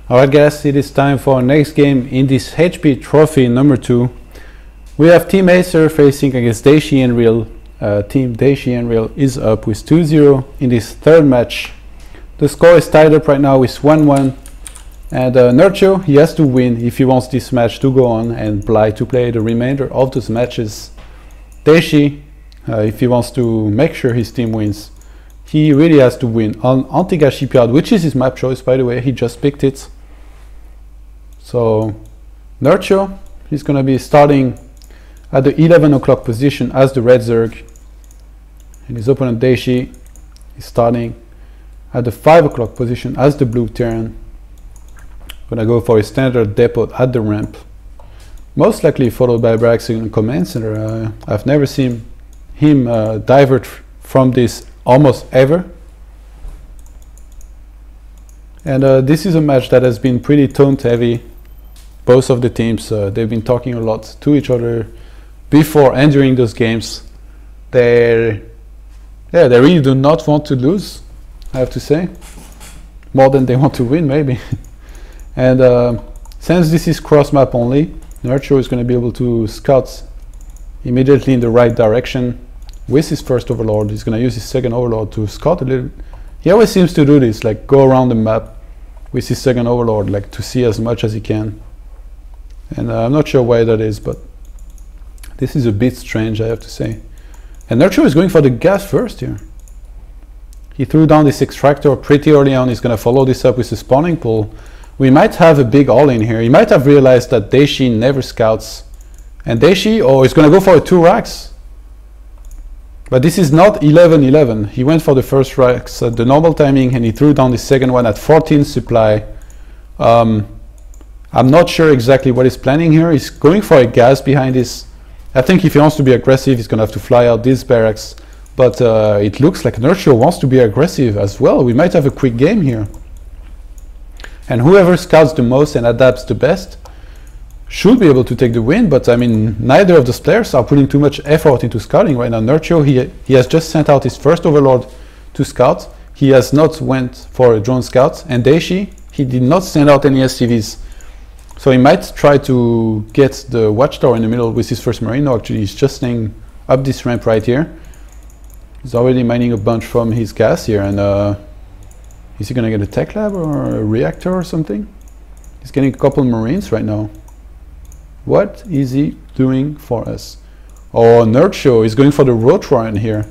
Alright guys, it is time for our next game in this HP trophy number 2. We have Team Acer facing against DayshiNerchio3. Team DayshiNerchio3 is up with 2-0 in this third match. The score is tied up right now with 1-1. And Nerchio, he has to win if he wants this match to go on and to play the remainder of those matches. Daishi, if he wants to make sure his team wins, he really has to win on Antigua Shipyard, which is his map choice, by the way. He just picked it. So Nerchio, he's going to be starting at the 11 o'clock position as the red Zerg, and his opponent Daishi is starting at the 5 o'clock position as the blue Terran. Gonna go for a standard depot at the ramp, most likely followed by Brax in command center. I've never seen him divert from this almost ever. And this is a match that has been pretty taunt heavy. Both of the teams, they've been talking a lot to each other before and during those games. They really do not want to lose, I have to say, more than they want to win maybe. And since this is cross map only, Nerchio is going to be able to scout immediately in the right direction with his first overlord. He's going to use his second overlord to scout a little. He always seems to do this, like go around the map with his second overlord, like to see as much as he can. And I'm not sure why that is, but this is a bit strange, I have to say. And Nerchio is going for the gas first here. He threw down this extractor pretty early on. He's going to follow this up with a spawning pool. We might have a big all-in here. He might have realized that Daishi never scouts. And Daishi, oh, he's going to go for a 2 racks. But this is not 11-11. He went for the first racks at the normal timing, and he threw down the second one at 14 supply. I'm not sure exactly what he's planning here. He's going for a gas behind this. I think if he wants to be aggressive, he's going to have to fly out these barracks. But it looks like Nerchio wants to be aggressive as well. We might have a quick game here. And whoever scouts the most and adapts the best should be able to take the win. But I mean, neither of those players are putting too much effort into scouting right now. Nerchio, he has just sent out his first overlord to scout. He has not went for a drone scout. And Daishi, he did not send out any SCVs. So he might try to get the watchtower in the middle with his first marine. No, actually he's just staying up this ramp right here. He's already mining a bunch from his gas here. And is he gonna get a tech lab or a reactor or something? He's getting a couple marines right now. What is he doing for us? Oh, Nerchio is going for the roach warren here.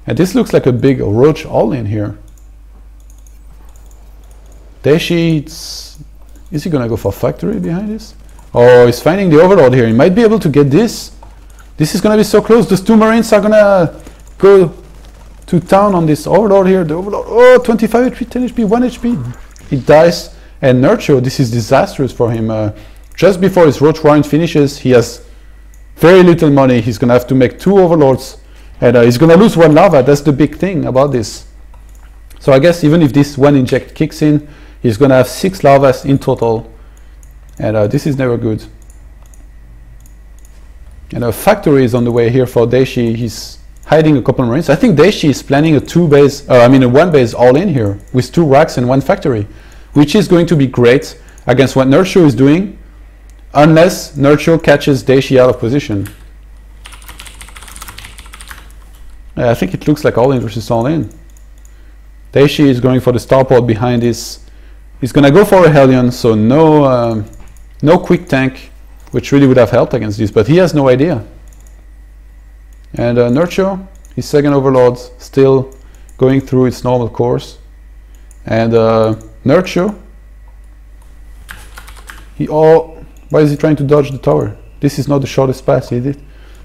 And this looks like a big roach all-in here. Daishi, is he gonna go for factory behind this? Oh, he's finding the overlord here. He might be able to get this. This is gonna be so close. Those 2 marines are gonna go to town on this overlord here. The overlord, oh, 25 HP, 10 HP, 1 HP. He dies. And Nerchio, this is disastrous for him. Just before his roach warren finishes, he has very little money. He's gonna have to make 2 overlords, and he's gonna lose 1 lava. That's the big thing about this. So I guess even if this 1 inject kicks in, he's gonna have 6 lavas in total, and this is never good. And a factory is on the way here for Daishi. He's hiding a couple of marines. I think Daishi is planning a 1 base all in here with 2 racks and 1 factory, which is going to be great against what Nerchio is doing, unless Nerchio catches Daishi out of position. I think it looks like all in versus all in. Daishi is going for the starport behind this. He's gonna go for a Hellion, so no quick tank, which really would have helped against this, but he has no idea. And Nerchio, his second overlord, still going through its normal course. And Nerchio, why is he trying to dodge the tower? This is not the shortest path, is it?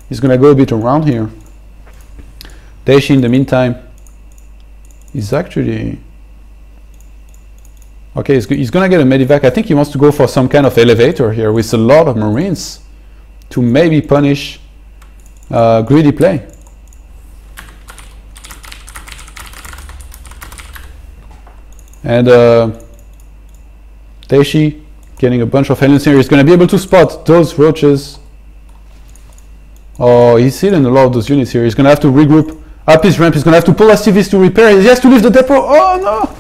He's gonna go a bit around here. Daishi, in the meantime, is actually... Okay, he's gonna get a medivac. I think he wants to go for some kind of elevator here with a lot of marines to maybe punish greedy play. And Daishi getting a bunch of Hellions here. He's going to be able to spot those roaches. Oh, he's hidden a lot of those units here. He's going to have to regroup up his ramp. He's going to have to pull SCVs to repair. He has to leave the depot. Oh no!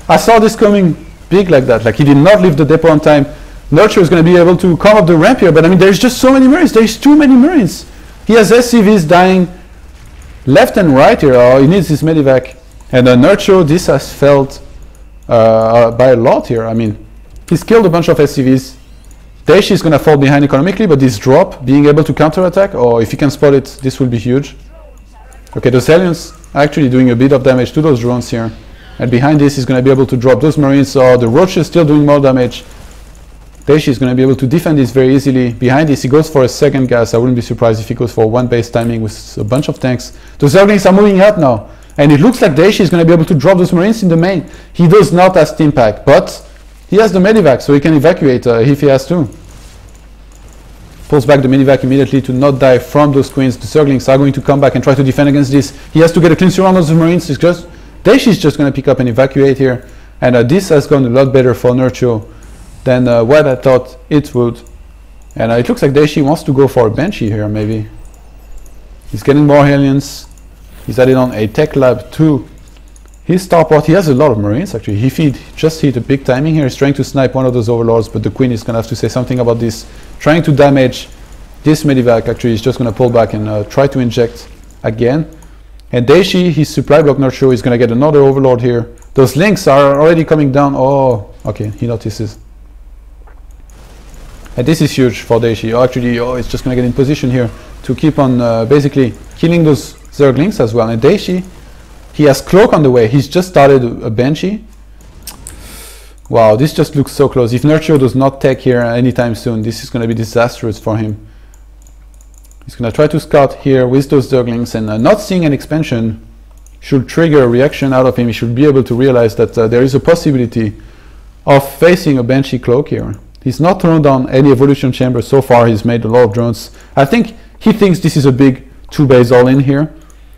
I saw this coming. big like that. Like he did not leave the depot on time. Nurture is going to be able to come up the ramp here, but I mean, there's just so many Marines. There's too many Marines. He has SCVs dying left and right here. Oh, he needs his medivac. And Nurture, this has felt by a lot here. I mean, he's killed a bunch of SCVs. Daishi is going to fall behind economically, but this drop, being able to counterattack, or if he can spot it, this will be huge. Okay, those aliens are actually doing a bit of damage to those drones here. And behind this, he's going to be able to drop those Marines. So the Roaches still doing more damage. Daishi is going to be able to defend this very easily. Behind this, he goes for a second gas. I wouldn't be surprised if he goes for one base timing with a bunch of tanks. Those Zerglings are moving up now. And it looks like Daishi is going to be able to drop those Marines in the main. He does not have Steam Pack, but he has the medivac, so he can evacuate if he has to. Pulls back the medivac immediately to not die from those Queens. The Zerglings are going to come back and try to defend against this. He has to get a clean surround on those Marines. Daishi is just going to pick up and evacuate here. And this has gone a lot better for Nerchio than what I thought it would. And it looks like Daishi wants to go for a Banshee here, maybe. He's getting more aliens. He's added on a tech lab to his starport. He has a lot of Marines, actually. He just hit a big timing here. He's trying to snipe one of those Overlords, but the Queen is going to have to say something about this. Trying to damage this medivac, actually. He's just going to pull back and try to inject again. And Daishi, his supply block Nerchio, is going to get another Overlord here. Those links are already coming down. Oh, okay, he notices. And this is huge for Daishi. Oh, actually, it's just going to get in position here to keep on basically killing those Zerglings as well. And Daishi, he has Cloak on the way. He's just started a Banshee. Wow, this just looks so close. If Nerchio does not tech here anytime soon, this is going to be disastrous for him. He's going to try to scout here with those Zerglings, and not seeing an expansion should trigger a reaction out of him. He should be able to realize that there is a possibility of facing a Banshee Cloak here. He's not thrown down any evolution chamber so far. He's made a lot of drones. I think he thinks this is a big 2-base all-in here.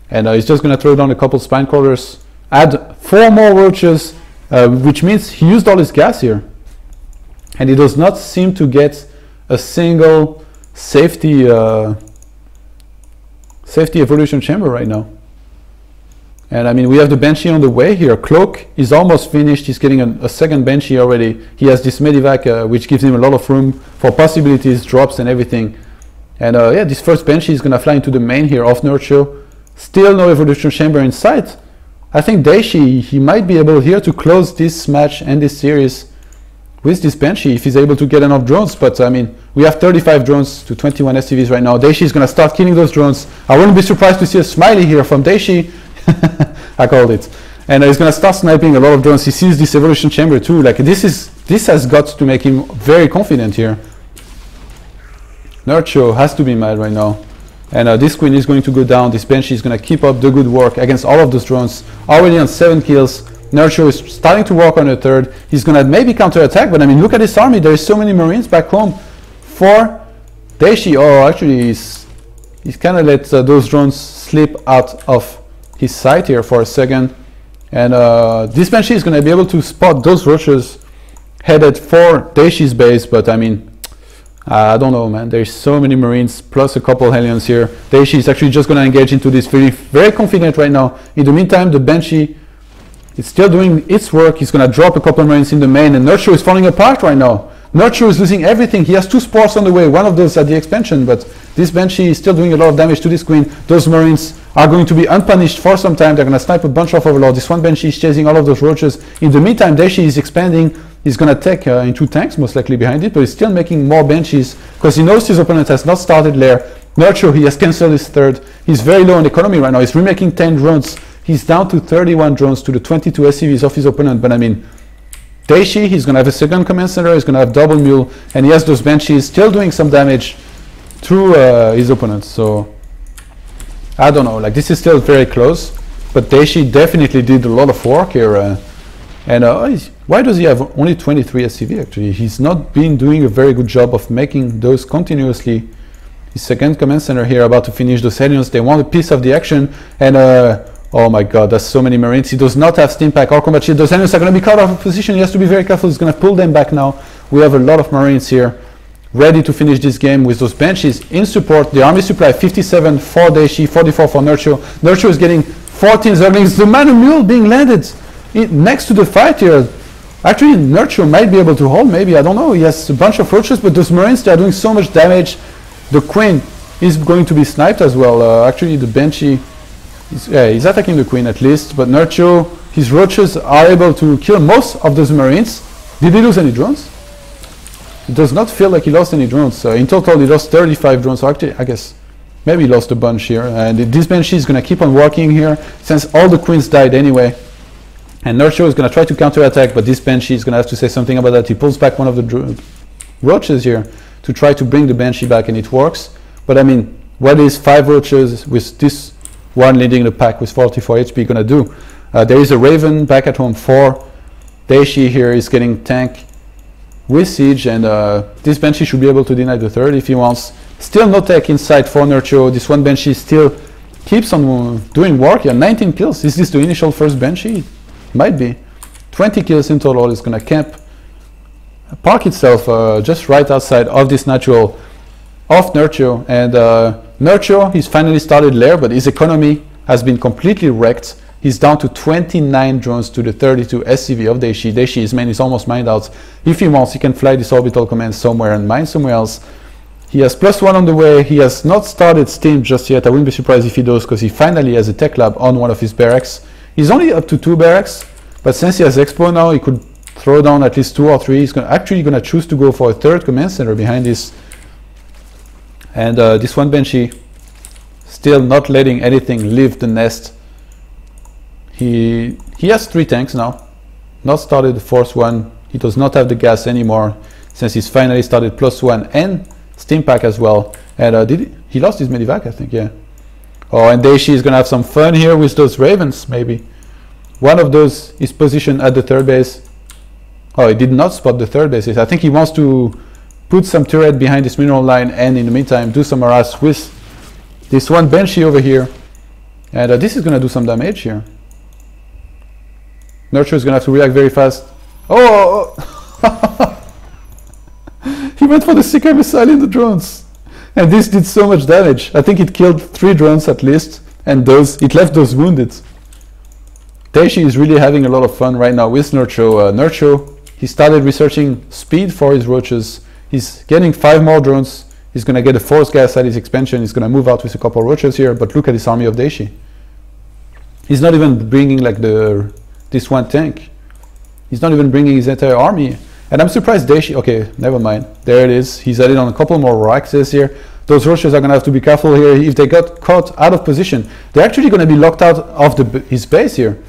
And he's just going to throw down a couple spine crawlers, add 4 more roaches, which means he used all his gas here. And he does not seem to get a single safety evolution chamber right now. And I mean, we have the Banshee on the way here. Cloak is almost finished. He's getting a second Banshee already. He has this medivac, which gives him a lot of room for possibilities, drops and everything. And yeah, this first Banshee is going to fly into the main here off Nerchio. Still no evolution chamber in sight. I think Daishi, he might be able here to close this match and this series with this Banshee if he's able to get enough drones. But I mean, we have 35 drones to 21 SCVs right now. Daishi is going to start killing those drones. I wouldn't be surprised to see a smiley here from Daishi. I called it. And he's going to start sniping a lot of drones. He sees this evolution chamber too. Like this has got to make him very confident here. Nerchio has to be mad right now. And this Queen is going to go down. This Banshee is going to keep up the good work against all of those drones. Already on 7 kills. Nerchio is starting to work on a third. He's going to maybe counterattack, but I mean, look at this army. There is so many Marines back home for Daishi. Oh, actually, he's kind of let those drones slip out of his sight here for a second. And this Banshee is going to be able to spot those roaches headed for Daishi's base, but I mean, I don't know, man. There's so many Marines plus a couple Hellions here. Daishi is actually just going to engage into this, feeling very confident right now. In the meantime, the Banshee is still doing its work. He's going to drop a couple Marines in the main, and Nerchio is falling apart right now. Nerchio is losing everything. He has 2 spores on the way, one of those at the expansion, but this Banshee is still doing a lot of damage to this Queen. Those Marines are going to be unpunished for some time. They're going to snipe a bunch of Overlords. This one Banshee is chasing all of those roaches. In the meantime, Daishi is expanding. He's going to take into tanks most likely behind it, but he's still making more Banshees because he knows his opponent has not started lair. Nerchio, he has cancelled his third. He's very low on economy right now. He's remaking 10 drones. He's down to 31 drones to the 22 SCVs of his opponent, but I mean, Daishi, he's going to have a second command center, he's going to have double mule, and he has those Banshees still doing some damage through his opponent. So I don't know, like this is still very close, but Daishi definitely did a lot of work here. Why does he have only 23 SCV actually? He's not been doing a very good job of making those continuously. His second command center here about to finish those Hellions. They want a piece of the action, and oh my god, that's so many Marines. He does not have Steam Pack or Combat Shield. Those Hellions are going to be caught out of position. He has to be very careful. He's going to pull them back now. We have a lot of Marines here ready to finish this game with those Banshees in support. The army supply 57 for Daishi, 44 for Nerchio. Nerchio is getting 14 Zerglings. The Man of Mule being landed next to the fight here. Actually, Nerchio might be able to hold, maybe, I don't know. He has a bunch of roaches, but those Marines, they are doing so much damage. The Queen is going to be sniped as well. Actually, the Banshee, he's attacking the Queen at least, but Nerchio, his roaches are able to kill most of those Marines. Did he lose any drones? It does not feel like he lost any drones. In total, he lost 35 drones, so actually, I guess, maybe he lost a bunch here. And this Banshee is going to keep on working here, since all the Queens died anyway. And Nerchio is going to try to counterattack, but this Banshee is going to have to say something about that. He pulls back one of the roaches here to try to bring the Banshee back, and it works. But I mean, what is 5 roaches with this one leading the pack with 44 HP going to do? There is a Raven back at home for Daishi here is getting tank with Siege, and this Banshee should be able to deny the third if he wants. Still no tech inside for Nerchio. This one Banshee still keeps on doing work. Yeah, 19 kills. Is this the initial first Banshee? Might be. 20 kills in total. It's going to camp, park itself just right outside of this natural of Nerchio. And Nerchio, he's finally started Lair, but his economy has been completely wrecked. He's down to 29 drones to the 32 SCV of Daishi. Daishi, his main is almost mined out. If he wants, he can fly this orbital command somewhere and mine somewhere else. He has +1 on the way. He has not started Steam just yet. I wouldn't be surprised if he does, because he finally has a tech lab on one of his barracks. He's only up to 2 barracks, but since he has Expo now, he could throw down at least 2 or 3. He's actually going to choose to go for a 3rd command center behind this. And this one Banshee, still not letting anything leave the nest. He has 3 tanks now. Not started the 4th one. He does not have the gas anymore, since he's finally started +1 and Steam Pack as well. And he lost his Medivac, I think, yeah. Oh, and Daishi is going to have some fun here with those Ravens, maybe. One of those is positioned at the 3rd base. Oh, he did not spot the 3rd base. I think he wants to put some turret behind this mineral line and in the meantime do some harass with this one Banshee over here. And this is going to do some damage here. Nerchio is going to have to react very fast. Oh! He went for the Seeker missile in the drones. And this did so much damage. I think it killed 3 drones at least, and it left those wounded. Daishi is really having a lot of fun right now with Nerchio. Nerchio, he started researching speed for his roaches. He's getting 5 more drones. He's going to get a 4th gas at his expansion. He's going to move out with a couple of roaches here, but look at this army of Daishi. He's not even bringing like this one tank. He's not even bringing his entire army. And I'm surprised Daishi, okay, never mind. There it is. He's added on a couple more axes here. Those roaches are going to have to be careful here. If they got caught out of position, they're actually going to be locked out of his base here.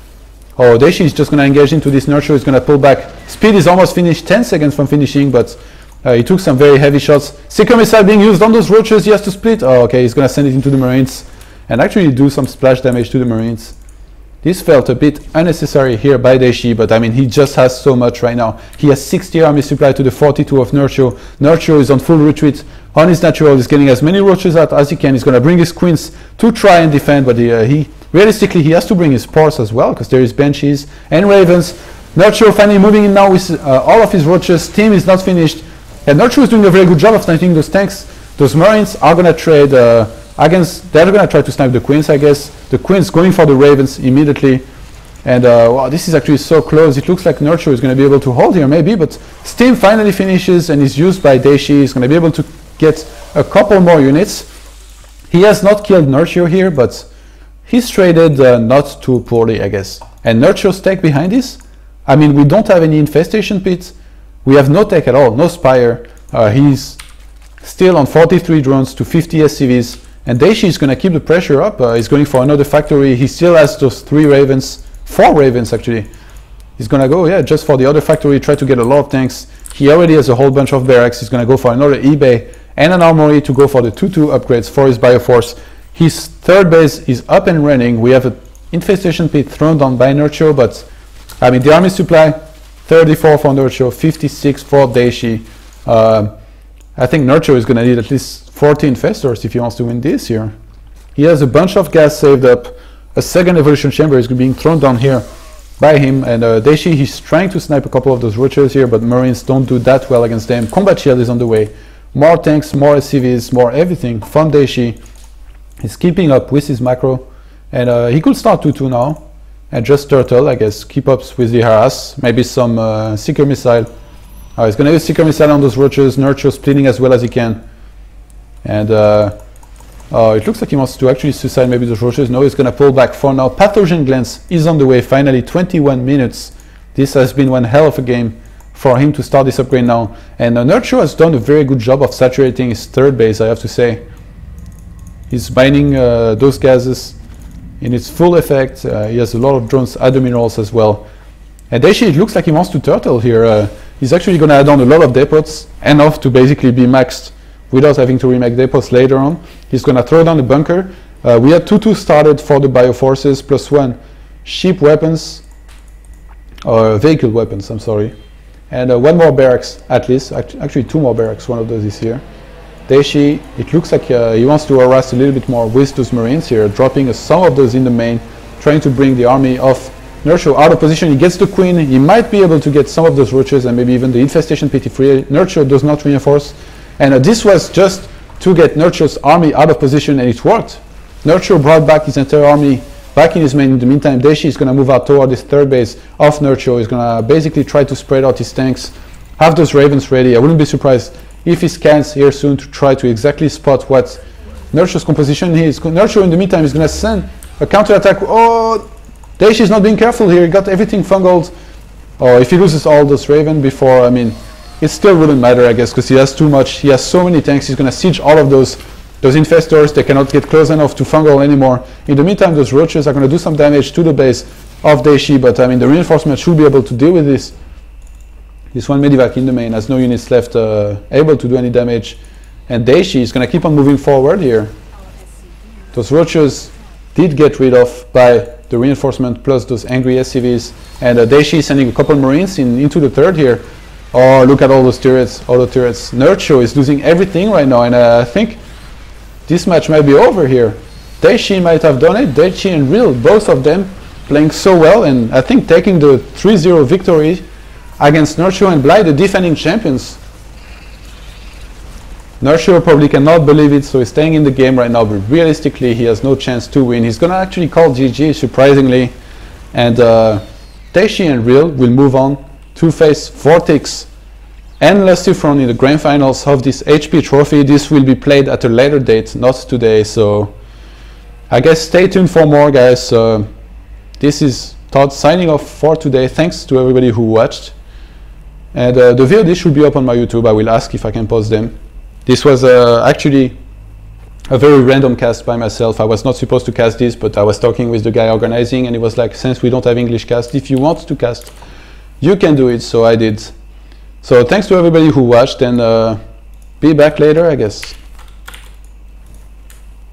Oh, Daishi is just going to engage into this Nerchio. He's going to pull back. Speed is almost finished, 10 seconds from finishing, but he took some very heavy shots. Seeker missile being used on those roaches. He has to split. Oh, okay, he's going to send it into the Marines and actually do some splash damage to the Marines. This felt a bit unnecessary here by Daishi, but I mean, he just has so much right now. He has 60 army supply to the 42 of Nerchio. Nerchio is on full retreat on his natural. He's getting as many roaches out as he can. He's going to bring his Queens to try and defend, but realistically, he has to bring his Ports as well, because there is Banshees and Ravens. Nerchio finally moving in now with all of his roaches. Team is not finished. And Nerchio is doing a very good job of sniping those tanks. Those Marines are going to trade they're going to try to snipe the Queens, I guess. The Queens going for the Ravens immediately. And wow, this is actually so close. It looks like Nerchio is going to be able to hold here maybe, but Steam finally finishes and is used by Daishi. He's going to be able to get a couple more units. He has not killed Nerchio here, but he's traded not too poorly, I guess. And Nerchio's tech behind this, I mean, we don't have any infestation pits. We have no tech at all, no Spire. He's still on 43 drones to 50 SCVs. And Daishi is going to keep the pressure up. He's going for another factory. He still has those 4 Ravens actually. He's going to go, yeah, just for the other factory, try to get a lot of tanks. He already has a whole bunch of barracks. He's going to go for another eBay and an armory to go for the 2-2 upgrades for his Bioforce. His 3rd base is up and running. We have an infestation pit thrown down by Nerchio, but I mean, the army supply, 34 for Nerchio, 56 for Daishi. I think Nerchio is going to need at least 40 infestors if he wants to win this here. He has a bunch of gas saved up. A 2nd evolution chamber is being thrown down here by him, and Daishi, he's trying to snipe a couple of those roaches here, but Marines don't do that well against them. Combat shield is on the way. More tanks, more SCVs, more everything from Daishi. He's keeping up with his macro, and he could start 2-2 now. and just turtle, I guess, keep up with the harass, maybe some seeker missile. He's gonna use seeker missile on those roaches, Nerchio splitting as well as he can. And it looks like he wants to actually suicide maybe those roaches. No, he's gonna pull back for now. Pathogen Glance is on the way, finally, 21 minutes. This has been one hell of a game for him to start this upgrade now. And Nerchio has done a very good job of saturating his third base, I have to say. He's mining those gases in its full effect. He has a lot of drones, other minerals as well. And Daishi, it looks like he wants to turtle here. He's actually going to add on a lot of depots, enough to basically be maxed without having to remake depots later on. He's going to throw down the bunker. We had 2-2 started for the bioforces, +1 ship weapons, vehicle weapons, I'm sorry. And one more barracks at least, actually 2 more barracks, one of those is here. Daishi, it looks like he wants to harass a little bit more with those marines here, dropping some of those in the main, trying to bring the army of Nerchio out of position. He gets the queen, he might be able to get some of those roaches and maybe even the infestation PT3. Nerchio does not reinforce. And this was just to get Nerchio's army out of position, and it worked. Nerchio brought back his entire army back in his main. In the meantime, Daishi is going to move out toward this third base of Nerchio. He's going to basically try to spread out his tanks, have those ravens ready. I wouldn't be surprised if he scans here soon to try to exactly spot what Nerchio's composition is. Nerchio in the meantime is going to send a counter-attack. Oh, Daishi is not being careful here. He got everything fungled. Or if he loses all those Raven before, I mean, it still wouldn't matter, I guess, because he has too much. He has so many tanks. He's going to siege all of those infestors. They cannot get close enough to fungal anymore. In the meantime, those roaches are going to do some damage to the base of Daishi, but I mean, the reinforcement should be able to deal with this. This one Medivac in the main has no units left able to do any damage. And Daishi is going to keep on moving forward here. Those roaches did get rid of by the reinforcement plus those angry SCVs. And Daishi is sending a couple marines into the third here. Oh, look at all those turrets, auto turrets. Nerchio is losing everything right now, and I think this match might be over here. Daishi might have done it. Daishi and Real, both of them playing so well, and I think taking the 3-0 victory against Nerchio and Bly, the defending champions. Nerchio probably cannot believe it, so he's staying in the game right now, but realistically he has no chance to win. He's gonna actually call GG, surprisingly, and Daishi and Real will move on to face Vortex and Lustifron in the grand finals of this HP trophy. This will be played at a later date, not today, so I guess stay tuned for more, guys. This is Todd signing off for today. Thanks to everybody who watched, and the VOD should be up on my YouTube. I will ask if I can post them. This was actually a very random cast by myself. I was not supposed to cast this, but I was talking with the guy organizing, and he was like, since we don't have English cast, if you want to cast, you can do it, so I did. So thanks to everybody who watched, and be back later, I guess.